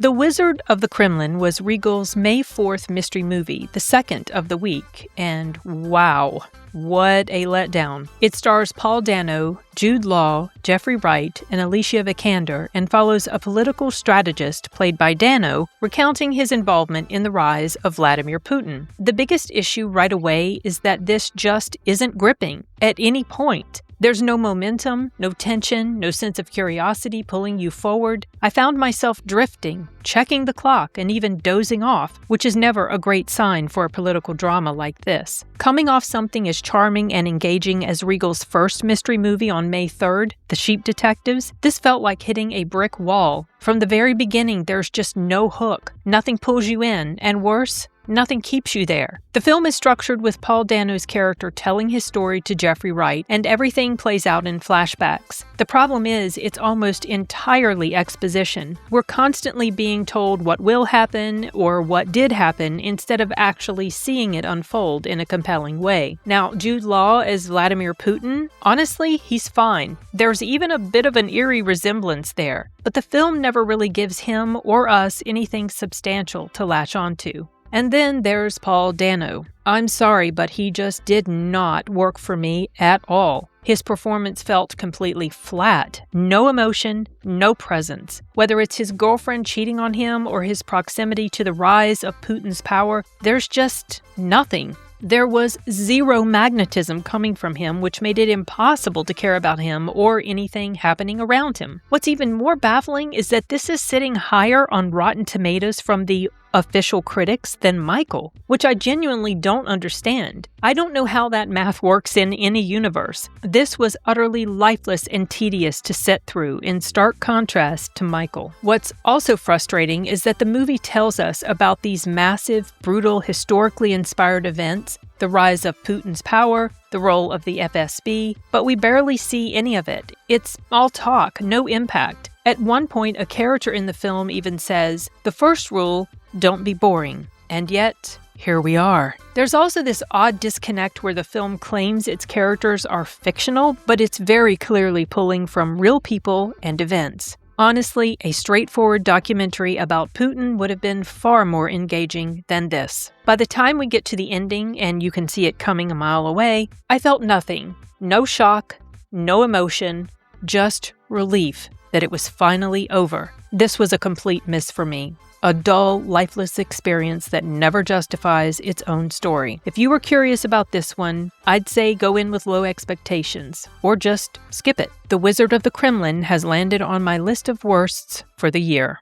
The Wizard of the Kremlin was Regal's May 4th mystery movie, the second of the week, and wow, what a letdown. It stars Paul Dano, Jude Law, Jeffrey Wright, and Alicia Vikander, and follows a political strategist, played by Dano, recounting his involvement in the rise of Vladimir Putin. The biggest issue right away is that this just isn't gripping at any point. There's no momentum, no tension, no sense of curiosity pulling you forward. I found myself drifting, checking the clock, and even dozing off, which is never a great sign for a political drama like this. Coming off something as charming and engaging as Regal's first mystery movie on May 3rd, The Sheep Detectives, this felt like hitting a brick wall. From the very beginning, there's just no hook. Nothing pulls you in, and worse, nothing keeps you there. The film is structured with Paul Dano's character telling his story to Jeffrey Wright, and everything plays out in flashbacks. The problem is, it's almost entirely exposition. We're constantly being told what will happen or what did happen instead of actually seeing it unfold in a compelling way. Now, Jude Law as Vladimir Putin, honestly, he's fine. There's even a bit of an eerie resemblance there, but the film never really gives him or us anything substantial to latch onto. And then there's Paul Dano. I'm sorry, but he just did not work for me at all. His performance felt completely flat. No emotion, no presence. Whether it's his girlfriend cheating on him or his proximity to the rise of Putin's power, there's just nothing. There was zero magnetism coming from him, which made it impossible to care about him or anything happening around him. What's even more baffling is that this is sitting higher on Rotten Tomatoes from the official critics than Michael, which I genuinely don't understand. I don't know how that math works in any universe. This was utterly lifeless and tedious to sit through, in stark contrast to Michael. What's also frustrating is that the movie tells us about these massive, brutal, historically inspired events, the rise of Putin's power, the role of the FSB, but we barely see any of it. It's all talk, no impact. At one point, a character in the film even says, "The first rule, don't be boring." And yet, here we are. There's also this odd disconnect where the film claims its characters are fictional, but it's very clearly pulling from real people and events. Honestly, a straightforward documentary about Putin would have been far more engaging than this. By the time we get to the ending, and you can see it coming a mile away, I felt nothing. No shock, no emotion, just relief that it was finally over. This was a complete miss for me. A dull, lifeless experience that never justifies its own story. If you were curious about this one, I'd say go in with low expectations, or just skip it. The Wizard of the Kremlin has landed on my list of worsts for the year.